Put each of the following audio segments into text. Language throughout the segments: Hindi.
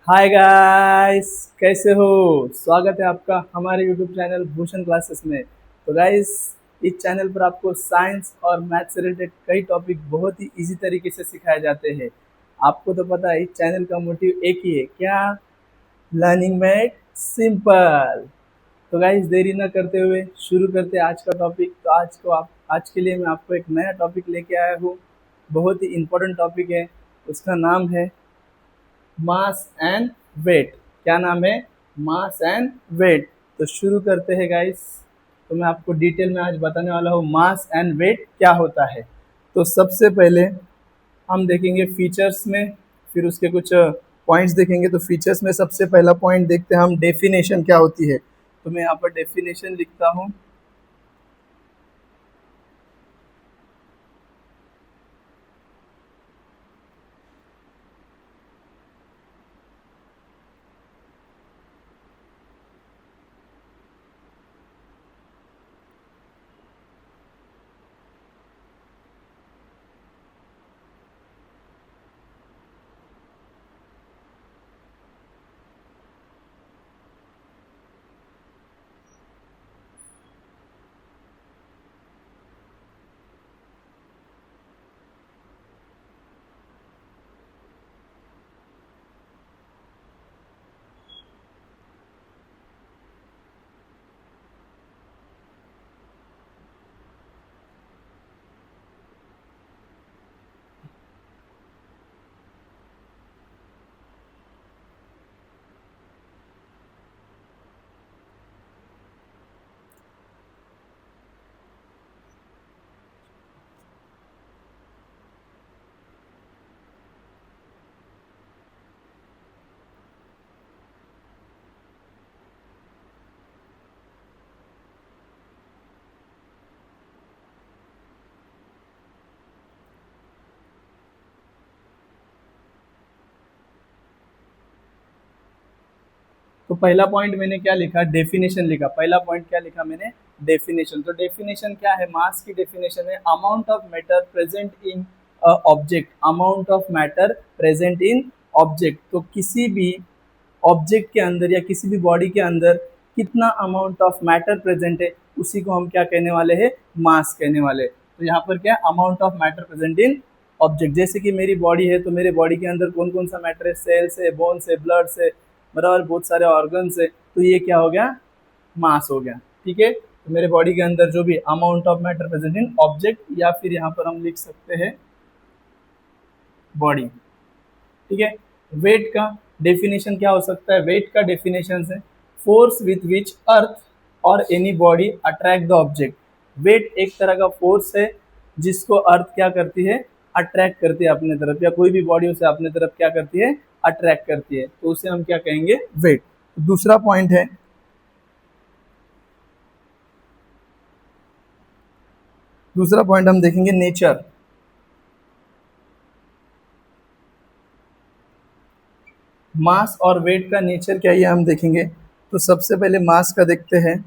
हाय गाइस, कैसे हो। स्वागत है आपका हमारे यूट्यूब चैनल भूषण क्लासेस में। तो गाइस, इस चैनल पर आपको साइंस और मैथ से रिलेटेड कई टॉपिक बहुत ही इजी तरीके से सिखाए जाते हैं। आपको तो पता है इस चैनल का मोटिव एक ही है, क्या? Learning math simple. तो गाइस, देरी न करते हुए शुरू करते हैं आज का टॉपिक। तो आज के लिए मैं आपको एक नया टॉपिक लेके आया हूँ। बहुत ही इम्पोर्टेंट टॉपिक है। उसका नाम है मास एंड वेट। क्या नाम है? Mass and weight. तो शुरू करते हैं गाइस। तो मैं आपको डिटेल में आज बताने वाला हूँ मास एंड वेट क्या होता है। तो सबसे पहले हम देखेंगे फीचर्स में, फिर उसके कुछ पॉइंट्स देखेंगे। तो फीचर्स में सबसे पहला पॉइंट देखते हैं हम, डेफिनेशन क्या होती है। तो मैं यहाँ पर डेफिनेशन लिखता हूँ। तो पहला पॉइंट मैंने क्या लिखा? डेफिनेशन लिखा। पहला पॉइंट क्या लिखा मैंने? डेफिनेशन। तो डेफिनेशन क्या है? मास की डेफिनेशन है amount of matter present in object. Amount of matter present in object. तो किसी भी ऑब्जेक्ट के अंदर या किसी भी बॉडी के अंदर कितना अमाउंट ऑफ मैटर प्रेजेंट है, उसी को हम क्या कहने वाले हैं? मास कहने वाले। तो यहाँ पर क्या? Amount of matter present in object. जैसे कि मेरी बॉडी है, तो मेरे बॉडी के अंदर कौन कौन सा मैटर है? सेल्स है, बोन्स है, ब्लड है, बराबर, बहुत सारे ऑर्गन्स है। तो ये क्या हो गया? मास हो गया। ठीक है। तो मेरे बॉडी के अंदर जो भी amount of matter present in object, या फिर यहाँ पर हम लिख सकते हैं बॉडी। ठीक है। वेट का डेफिनेशन क्या हो सकता है? वेट का डेफिनेशन है फोर्स विथ विच अर्थ और any body attract the object. Weight एक तरह का फोर्स है जिसको अर्थ क्या करती है? अट्रैक्ट करती है अपने तरफ, या कोई भी बॉडी उसे अपने तरफ क्या करती है? अट्रैक्ट करती है। तो उसे हम क्या कहेंगे? वेट। दूसरा पॉइंट है, दूसरा पॉइंट हम देखेंगे नेचर। मास और वेट का नेचर क्या है ये हम देखेंगे। तो सबसे पहले मास का देखते हैं।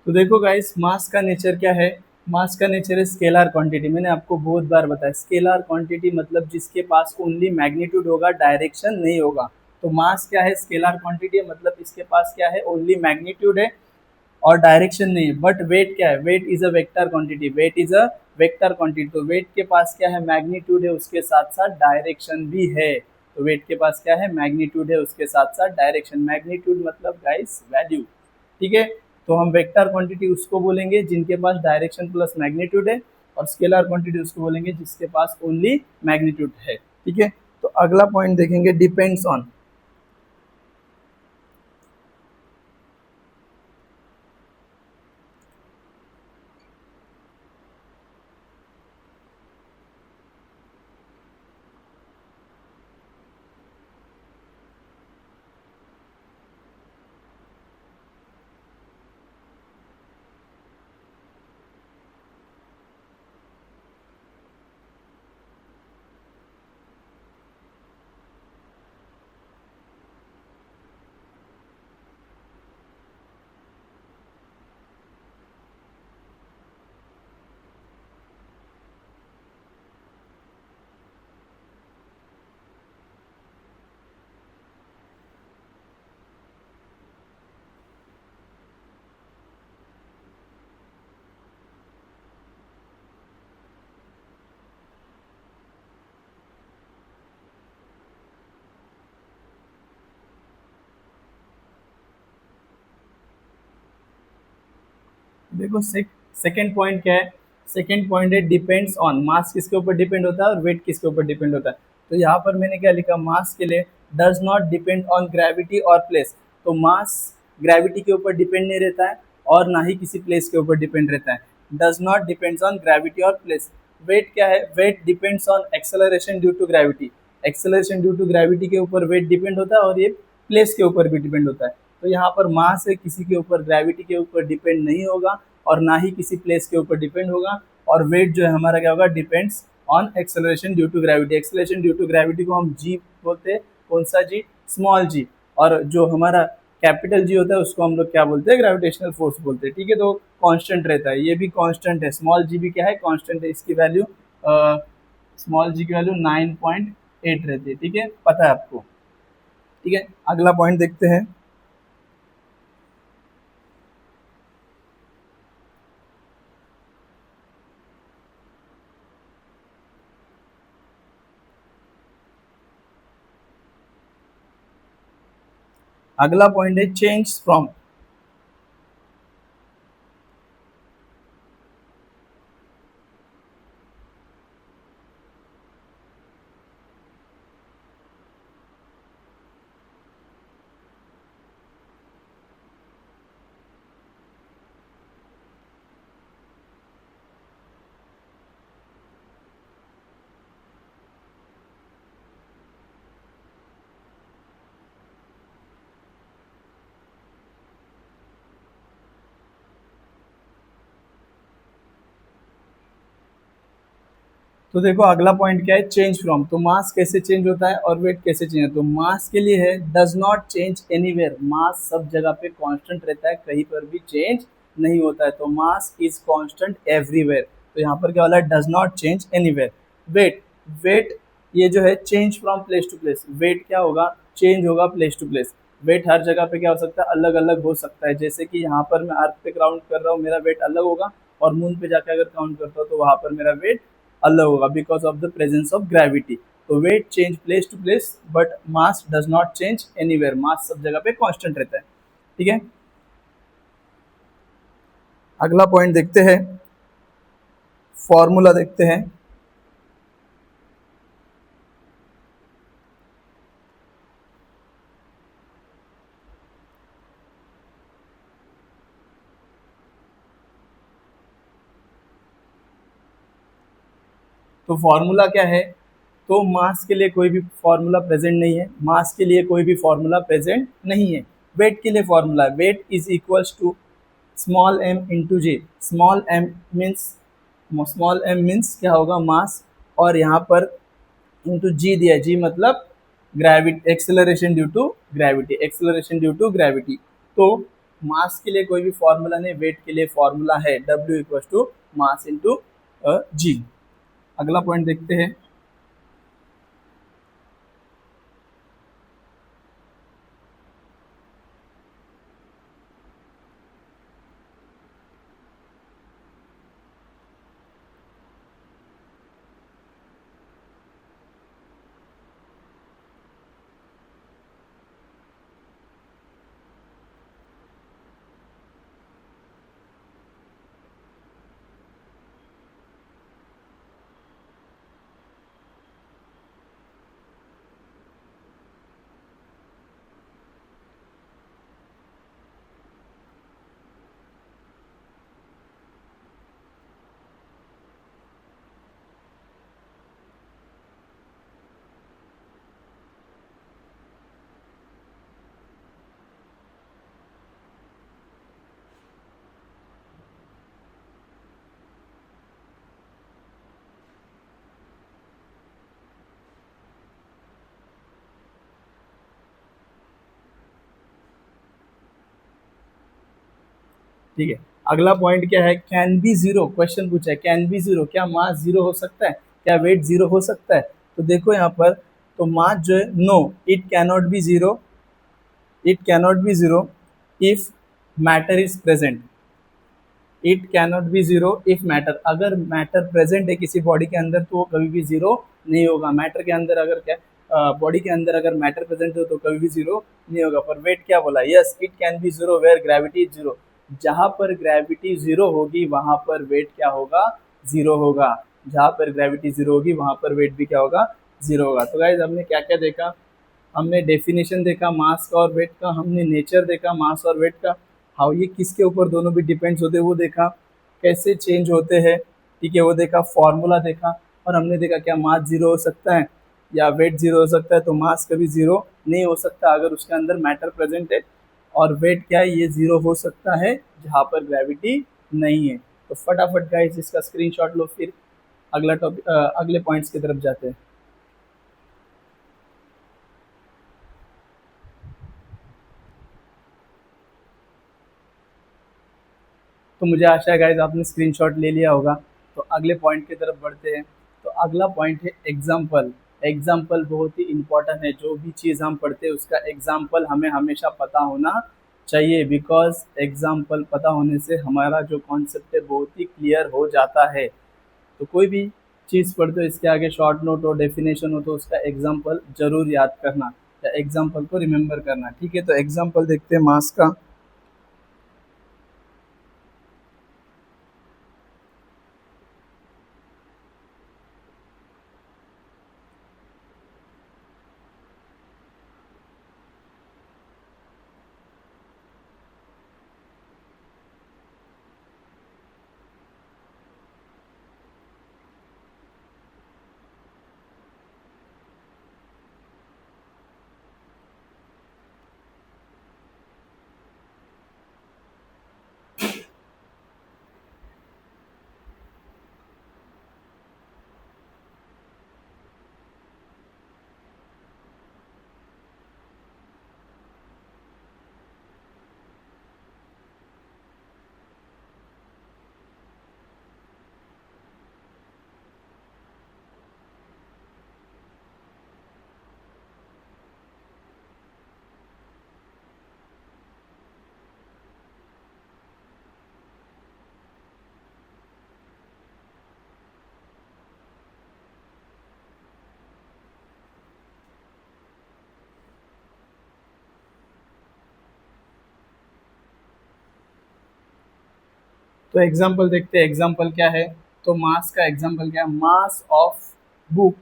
तो देखो गाइस, मास का नेचर क्या है? मास का नेचर है स्केलर क्वांटिटी। मैंने आपको बहुत बार बताया, स्केलर क्वांटिटी मतलब जिसके पास ओनली मैग्नीट्यूड होगा, डायरेक्शन नहीं होगा। तो मास क्या है? स्केलर क्वांटिटी है, मतलब इसके पास क्या है? ओनली मैग्नीट्यूड है और डायरेक्शन नहीं है। बट वेट क्या है? Weight is a vector quantity. Weight is a vector quantity. तो वेट के पास क्या है? मैग्नीट्यूड है, उसके साथ साथ डायरेक्शन भी है। तो वेट के पास क्या है? मैग्नीट्यूड है, उसके साथ साथ डायरेक्शन। मैग्नीट्यूड मतलब गाइस वैल्यू। ठीक है। तो हम वेक्टर क्वांटिटी उसको बोलेंगे जिनके पास डायरेक्शन प्लस मैग्नीट्यूड है, और स्केलर क्वांटिटी उसको बोलेंगे जिसके पास ओनली मैग्नीट्यूड है। ठीक है। तो अगला पॉइंट देखेंगे, डिपेंड्स ऑन। देखो सेकंड पॉइंट क्या है, सेकंड पॉइंट है डिपेंड्स ऑन, मास किसके ऊपर डिपेंड होता है और वेट किसके ऊपर डिपेंड होता है। तो यहाँ पर मैंने क्या लिखा, मास के लिए does not depend on gravity और प्लेस। तो मास ग्रेविटी के ऊपर डिपेंड नहीं रहता है और ना ही किसी प्लेस के ऊपर डिपेंड रहता है। Does not depends on gravity और प्लेस। वेट क्या है, weight depends on acceleration due to gravity. Acceleration due to gravity के ऊपर वेट डिपेंड होता है और ये प्लेस के ऊपर भी डिपेंड होता है। तो यहाँ पर मास है किसी के ऊपर, ग्रेविटी के ऊपर डिपेंड नहीं होगा और ना ही किसी प्लेस के ऊपर डिपेंड होगा। और वेट जो है हमारा क्या होगा, depends on acceleration due to gravity. Acceleration due to gravity को हम जी बोलते हैं, कौन सा जी, स्मॉल जी। और जो हमारा कैपिटल जी होता है उसको हम लोग क्या बोलते हैं, ग्रेविटेशनल फोर्स बोलते हैं। ठीक है, तो कांस्टेंट रहता है, ये भी कांस्टेंट है, स्मॉल जी भी क्या है, कांस्टेंट है। इसकी वैल्यू स्मॉल जी की वैल्यू 9.8 रहती है। ठीक है, पता है आपको। ठीक है, अगला पॉइंट देखते हैं। अगला पॉइंट है चेंज फ्रॉम। तो देखो अगला पॉइंट क्या है, चेंज फ्रॉम। तो मास कैसे चेंज होता है और वेट कैसे चेंज होता है। तो मास के लिए है does not change anywhere. Mass सब जगह पे कांस्टेंट रहता है, कहीं पर भी चेंज नहीं होता है। तो मास इज कांस्टेंट एवरीवेयर। तो यहाँ पर क्या वाला है, does not change anywhere. Weight, weight ये जो है change from place to place. Weight क्या होगा, चेंज होगा प्लेस टू प्लेस। वेट हर जगह पे क्या हो सकता है, अलग अलग हो सकता है। जैसे कि यहाँ पर मैं अर्थ पे काउंट कर रहा हूँ, मेरा वेट अलग होगा, और मून पे जाकर अगर काउंट करता हूँ तो वहां पर मेरा वेट अलग होगा, because of the presence of gravity. तो weight change place to place but mass does not change anywhere. Mass सब जगह पे कांस्टेंट रहता है। ठीक है, अगला पॉइंट देखते हैं, फॉर्मूला देखते हैं। तो फॉर्मूला क्या है, तो मास के लिए कोई भी फॉर्मूला प्रेजेंट नहीं है, मास के लिए कोई भी फॉर्मूला प्रेजेंट नहीं है। वेट के लिए formula, weight is equals to small m into g. Small m means क्या होगा, मास, और यहाँ पर इंटू जी दिया, जी मतलब gravity, acceleration due to gravity, acceleration due to gravity. तो मास के लिए कोई भी फॉर्मूला नहीं, वेट के लिए फॉर्मूला है W equals to mass into g. अगला पॉइंट देखते हैं। ठीक है, अगला पॉइंट क्या है, कैन बी जीरो। क्वेश्चन पूछा है कैन बी जीरो, क्या मास जीरो हो सकता है, क्या वेट जीरो हो सकता है। तो देखो यहाँ पर, तो मास जो है, no it cannot be zero, it cannot be zero if matter is present. It cannot be zero if matter, अगर मैटर प्रेजेंट है किसी बॉडी के अंदर तो वो कभी भी जीरो नहीं होगा। मैटर के अंदर अगर क्या, बॉडी के अंदर अगर मैटर प्रेजेंट हो तो कभी भी जीरो नहीं होगा। पर वेट क्या बोला, yes it can be zero where gravity is zero. जहाँ पर ग्रेविटी जीरो होगी वहां पर वेट क्या होगा, जीरो होगा। जहाँ पर ग्रेविटी जीरो होगी वहां पर वेट भी क्या होगा, जीरो होगा। तो गाइज हमने क्या क्या देखा, हमने डेफिनेशन देखा मास का और वेट का, हमने नेचर देखा मास और वेट का, हाउ ये किसके ऊपर दोनों भी डिपेंड्स होते हैं वो देखा, कैसे चेंज होते हैं, ठीक है वो देखा, फॉर्मूला देखा, और हमने देखा क्या मास जीरो हो सकता है या वेट जीरो हो सकता है। तो मास कभी जीरो नहीं हो सकता अगर उसके अंदर मैटर प्रेजेंट है, और वेट क्या है, ये जीरो हो सकता है जहाँ पर ग्रेविटी नहीं है। तो फटाफट गाइस इसका स्क्रीनशॉट लो, फिर अगला टॉपिक अगले पॉइंट्स की तरफ जाते हैं। तो मुझे आशा है गाइज आपने स्क्रीनशॉट ले लिया होगा। तो अगले पॉइंट की तरफ बढ़ते हैं। तो अगला पॉइंट है एग्जाम्पल। एग्जाम्पल बहुत ही इंपॉर्टेंट है, जो भी चीज़ हम पढ़ते हैं उसका एग्जाम्पल हमें हमेशा पता होना चाहिए, बिकॉज एग्जाम्पल पता होने से हमारा जो कॉन्सेप्ट है बहुत ही क्लियर हो जाता है। तो कोई भी चीज़ पढ़ते हो इसके आगे शॉर्ट नोट हो डेफिनेशन हो तो उसका एग्जाम्पल जरूर याद करना या एग्जाम्पल को रिमेंबर करना, ठीक है। तो एग्जाम्पल देखते हैं मास का। तो एग्जाम्पल देखते हैं, एग्जाम्पल क्या है। तो मास का एग्जाम्पल क्या है, mass of book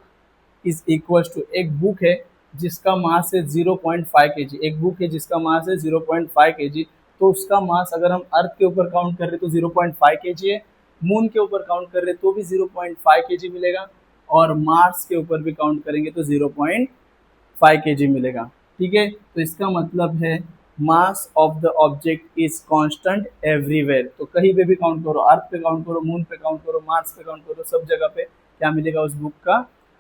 is equal to, एक बुक है जिसका मास है 0.5 kg, एक बुक है जिसका मास है 0.5 kg। तो उसका मास अगर हम अर्थ के ऊपर काउंट कर रहे तो 0.5 kg है, मून के ऊपर काउंट कर रहे तो भी 0.5 kg मिलेगा, और मार्स के ऊपर भी काउंट करेंगे तो 0.5 kg मिलेगा, ठीक है। तो इसका मतलब है mass of the object is constant everywhere. तो कहीं पे भी काउंट करो, अर्थ पे काउंट करो, मून पे काउंट करो, मार्स पे काउंट करो, सब जगह पे क्या मिलेगा, उस बुक का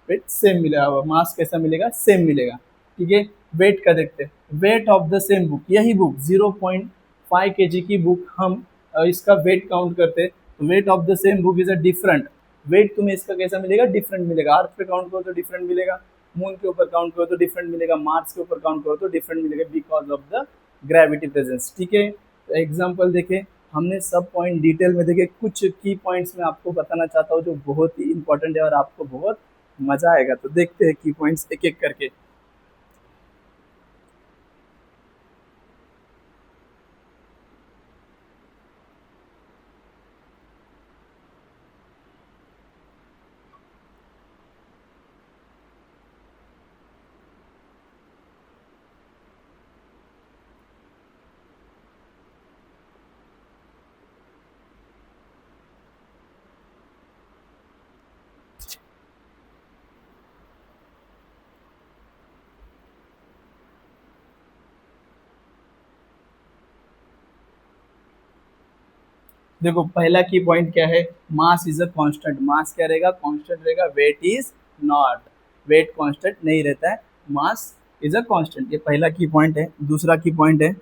वेट सेम मिलेगा, मास कैसा मिलेगा, सेम मिलेगा, ठीक है। वेट का देखते हैं, weight of the same book, यही बुक 0.5 kg की बुक हम इसका वेट काउंट करते हैं, तो weight of the same book is a different weight, तुम्हें इसका कैसा मिलेगा, डिफरेंट मिलेगा। अर्थ पे काउंट करो तो डिफरेंट मिलेगा, मून के ऊपर काउंट करो तो डिफरेंट मिलेगा, मार्स के ऊपर काउंट करो तो डिफरेंट मिलेगा, because of the gravity presence, ठीक है। तो एग्जाम्पल देखे, हमने सब पॉइंट डिटेल में देखे, कुछ की पॉइंट्स मैं आपको बताना चाहता हूँ जो बहुत ही इंपॉर्टेंट है और आपको बहुत मजा आएगा। तो देखते हैं की पॉइंट्स एक एक करके। देखो पहला की पॉइंट क्या है, मास इज अ कांस्टेंट, मास क्या रहेगा, कांस्टेंट रहेगा, weight is not, weight constant नहीं रहता है, मास इज अ कांस्टेंट, ये पहला की पॉइंट है। दूसरा की पॉइंट है,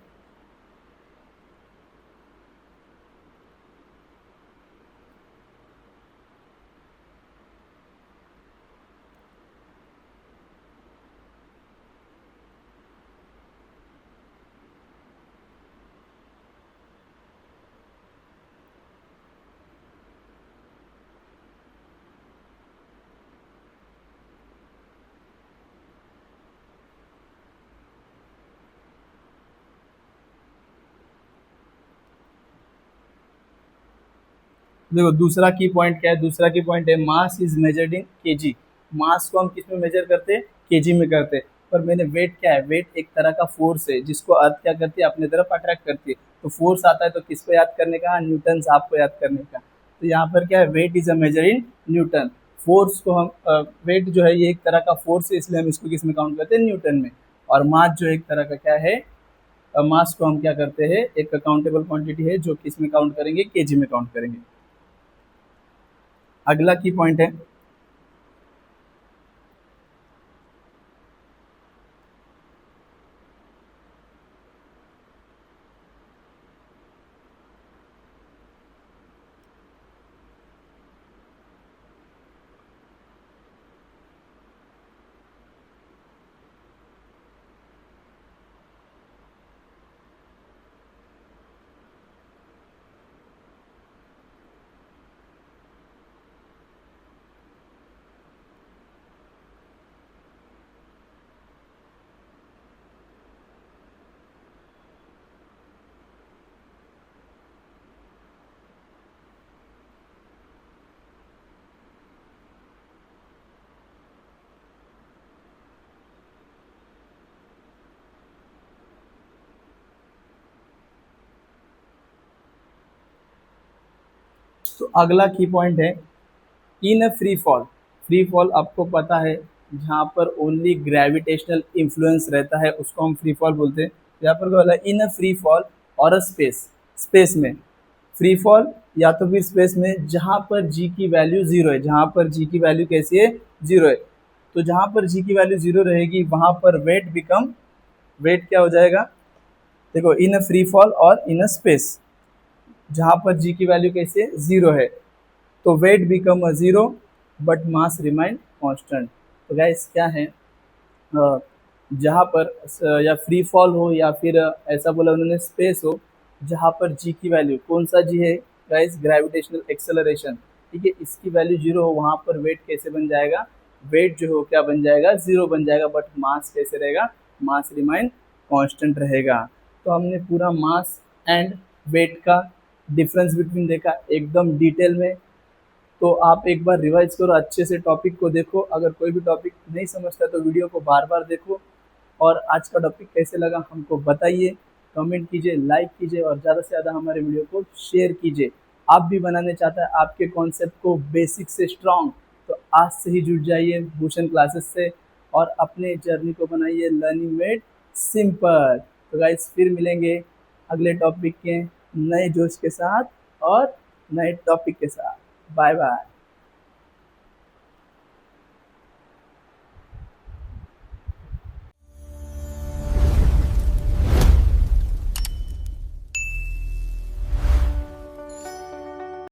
देखो दूसरा की पॉइंट क्या है, दूसरा की पॉइंट है mass is measured in kg. Mass को हम किस में मेजर करते हैं, केजी में करते हैं। पर मैंने वेट क्या है, वेट एक तरह का फोर्स है जिसको अर्थ क्या करती है, अपने तरफ अट्रैक्ट करती है। तो फोर्स आता है तो किसको याद करने का, न्यूटन साहब को याद करने का। तो यहाँ पर क्या है, weight is a measure in newton. Force को हम वेट जो है ये एक तरह का फोर्स है, इसलिए हम इसको किस में काउंट करते हैं, न्यूटन में। और मास जो एक तरह का क्या है, मास को हम क्या करते हैं, एक काउंटेबल क्वांटिटी है जो किस में काउंट करेंगे, केजी में काउंट करेंगे। अगला की पॉइंट है, तो अगला की पॉइंट है in a free fall. Free fall आपको पता है, जहाँ पर ओनली ग्रेविटेशनल इन्फ्लुएंस रहता है उसको हम फ्री फॉल बोलते हैं। यहाँ पर क्या बोला, इन अ फ्री फॉल और अ स्पेस। स्पेस में फ्री फॉल या तो फिर स्पेस में जहाँ पर जी की वैल्यू जीरो है, जहाँ पर जी की वैल्यू कैसी है, जीरो है। तो जहाँ पर जी की वैल्यू जीरो रहेगी वहाँ पर वेट बिकम, वेट क्या हो जाएगा, देखो इन अ फ्री फॉल और इन अ स्पेस, जहाँ पर जी की वैल्यू कैसी है, जीरो है, तो weight become a zero but mass remain constant. तो गाइस क्या है, जहाँ पर या फ्री फॉल हो या फिर ऐसा बोला उन्होंने स्पेस हो, जहाँ पर जी की वैल्यू, कौन सा जी है गाइस, ग्रेविटेशनल एक्सेलरेशन, ठीक है, इसकी वैल्यू जीरो हो, वहाँ पर वेट कैसे बन जाएगा, वेट जो हो क्या बन जाएगा, जीरो बन जाएगा, बट मास कैसे रहेगा, मास रिमाइन कांस्टेंट रहेगा। तो हमने पूरा मास एंड वेट का डिफरेंस बिटवीन देखा एकदम डिटेल में। तो आप एक बार रिवाइज करो, अच्छे से टॉपिक को देखो, अगर कोई भी टॉपिक नहीं समझता तो वीडियो को बार बार देखो। और आज का टॉपिक कैसे लगा हमको बताइए, कमेंट कीजिए, लाइक कीजिए और ज़्यादा से ज़्यादा हमारे वीडियो को शेयर कीजिए। आप भी बनाने चाहता है आपके कॉन्सेप्ट को बेसिक से स्ट्रॉन्ग, तो आज से ही जुड़ जाइए भूषण क्लासेस से और अपने जर्नी को बनाइए लर्निंग मेड सिंपल। तो गाइस फिर मिलेंगे अगले टॉपिक के नए जोश के साथ और नए टॉपिक के साथ। Bye bye.